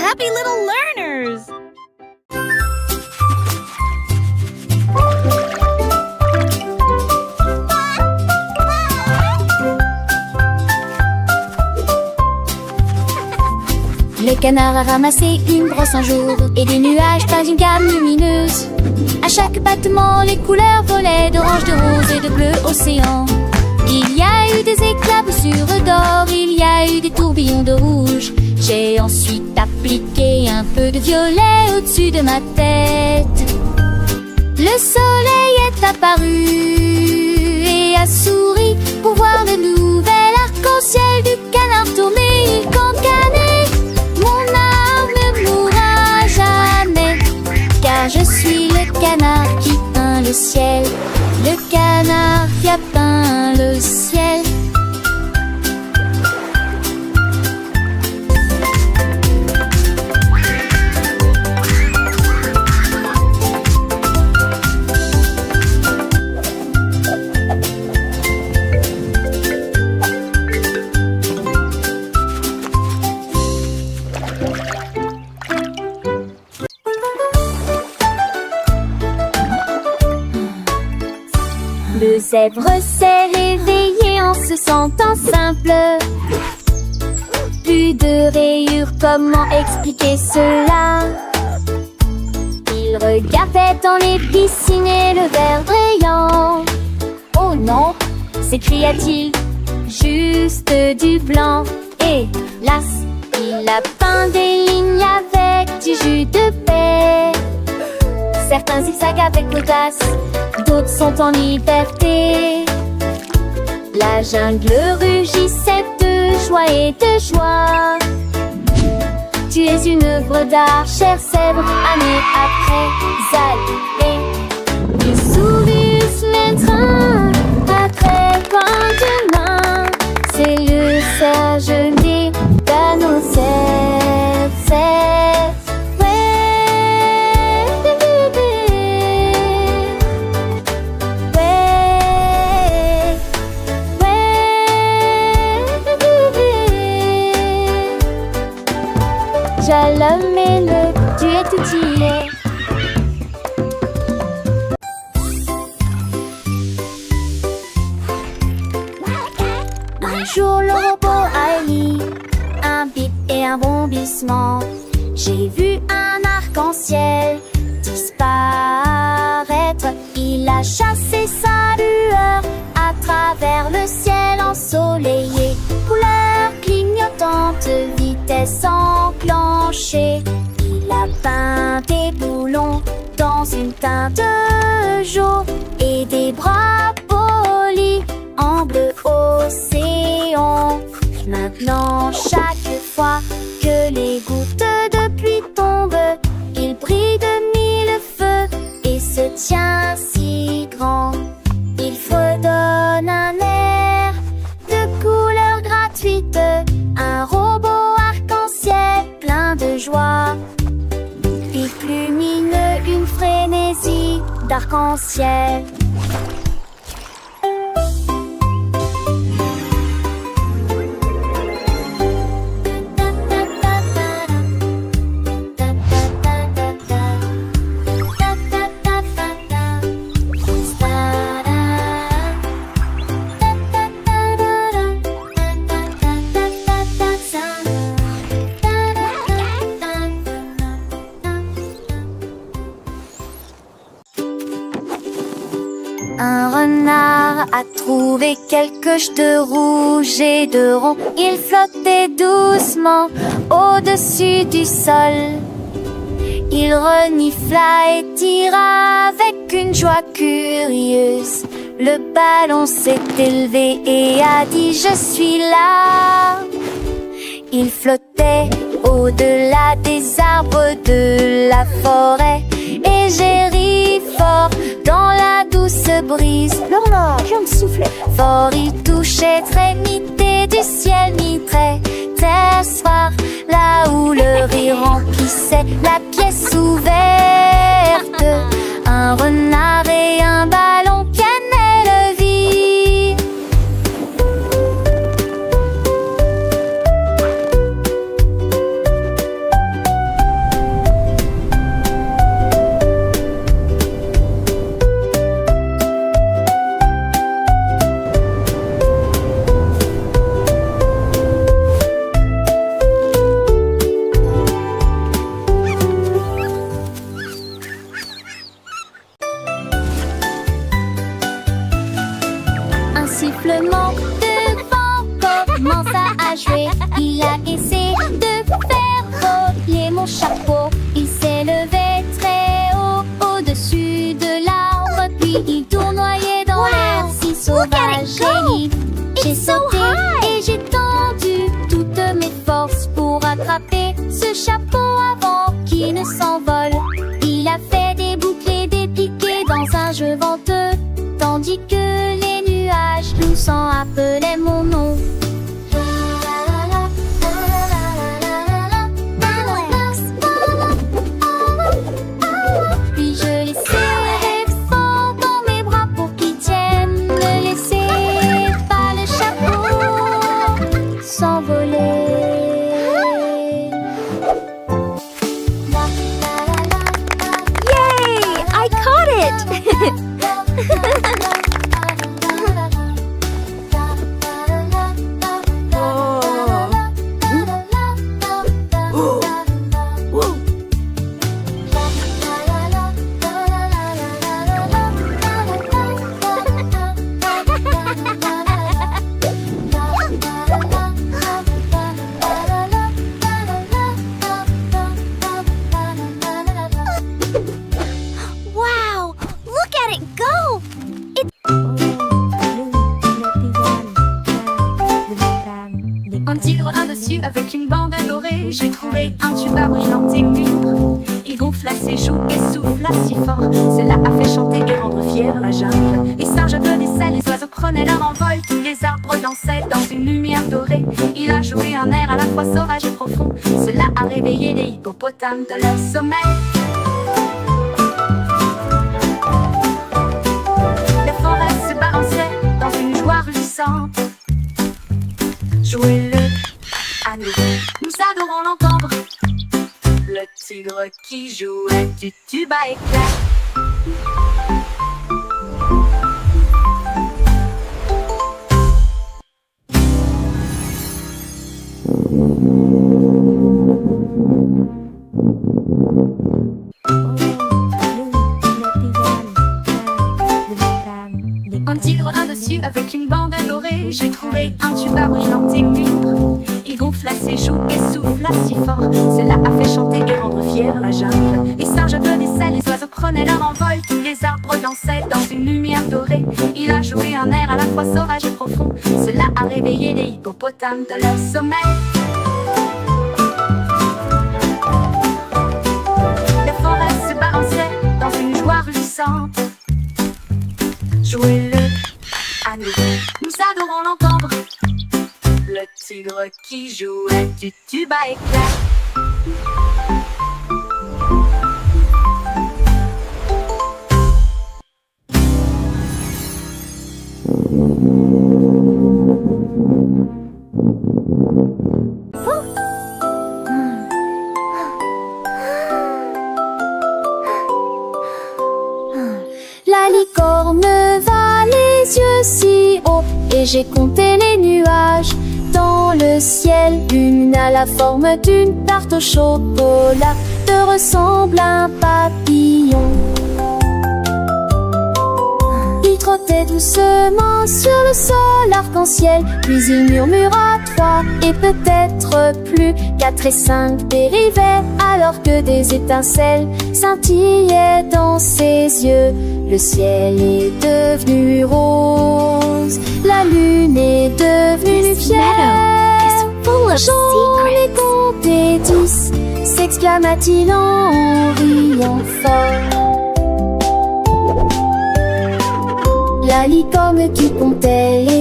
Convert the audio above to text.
happy little learners! Le canard a ramassé une brosse un jour et des nuages dans une gamme lumineuse. À chaque battement, les couleurs volaient d'orange, de rose et de bleu océan. Il y a eu des éclaboussures d'or, il y a eu des tourbillons de rouge. J'ai ensuite appliqué un peu de violet au-dessus de ma tête. Le soleil est apparu et a souri pour voir le nouvel arc-en-ciel du canard tourné. Il cancanait, mon art ne mourra jamais, car je suis le canard qui peint le ciel. Le canard qui a peint le ciel. Le zèbre s'est réveillé en se sentant simple. Plus de rayures, comment expliquer cela? Il regardait dans les piscines et le verre brillant. Oh non, s'écria-t-il, juste du blanc. Hélas, il a peint des lignes avec du jus de baie. Certains zigzags avec l'audace, d'autres sont en liberté. La jungle rugissait de joie et de joie. Tu es une œuvre d'art, cher zèbre, année après année. Tu sourires l'étreint à très point de main. C'est le sage né d'un nos Jalomé-le, tu es tout tiré. Un jour le robot a émis un bip et un bondissement. J'ai vu un arc-en-ciel disparaître. Il a chassé sa lueur à travers le ciel ensoleillé. Couleur clignotante, vitesse enclenchée. Il a peint des boulons dans une teinte jaune et des bras polis en bleu océan. Maintenant, chaque fois que les gouttes de pluie tombent, il brille de mille feux et se tient si grand. Il fredonne un air de couleurs gratuites, un robot arc-en-ciel plein de joie. Pic lumineux, une frénésie d'arc-en-ciel. Un renard a trouvé quelque chose de rouge et de rond. Il flottait doucement au-dessus du sol. Il renifla et tira avec une joie curieuse. Le ballon s'est élevé et a dit: je suis là. Il flottait au-delà des arbres de la forêt. Et j'ai ri fort dans la douce brise. Lorna, je me soufflais. Fort il touchait trémité du ciel mitré. Terre soir, là où le rire remplissait la pièce ouverte. Un renard et un ballon cannaient le vide. jouets. Il a essayé de faire voler mon chapeau. Il s'est levé très haut, au-dessus de l'arbre. Puis il tournoyait dans l'air si sauvage et libre. J'ai sauté et j'ai tendu toutes mes forces pour attraper ce chapeau avant qu'il ne s'envole. Il a fait des boucles et des piquets dans un jeu venteux, tandis que les nuages toussant appelaient mon nom. Puis je l'ai serré fort dans mes bras pour qu'il tienne. Ne laissez pas le chapeau s'envoler. Yay! I caught it! Wow! Look at it go! Un tigre, un dessus avec une bande dorée. J'ai trouvé un tuba brillant et libre. Il gonfla ses joues et souffla si fort. Cela a fait chanter et rendre fière la jungle. Les singes applaudissaient, les oiseaux prenaient leur envol. Tous les arbres dansaient dans une lumière dorée. Il a joué un air à la fois sauvage et profond. Cela a réveillé les hippopotames de leur sommeil. Les forêts se balançaient dans une joie rugissante. Jouez-le à nous, nous adorons l'entendre. Le tigre qui jouait du tuba éclair. Un tigre, un dessus avec une bande dorée. J'ai trouvé un tuba brillant et libre. Il gonfla ses joues et souffla si fort. Cela a fait chanter et rendre fière la jungle. Les singes applaudissaient, les oiseaux prenaient leur envol. Tous les arbres dansaient dans une lumière dorée. Il a joué un air à la fois sauvage et profond. Cela a réveillé les hippopotames de leur sommeil. Les forêts se balançaient dans une joie rugissante. Jouez-le à nous, nous adorons l'entendre. Le tigre qui jouait du tuba éclair. La licorne va les yeux si haut, et j'ai compté les nuages dans le ciel. Une a la forme d'une tarte au chocolat, te ressemble à un papillon. Il trottait doucement sur le sol arc-en-ciel, puis il murmura 3 et peut-être plus. 4 et 5 dérivaient alors que des étincelles scintillaient dans ses yeux. Le ciel est devenu rose, la lune est devenue fière. J'en ai compté 10, s'exclama-t-il en riant fort. La licorne qui comptait les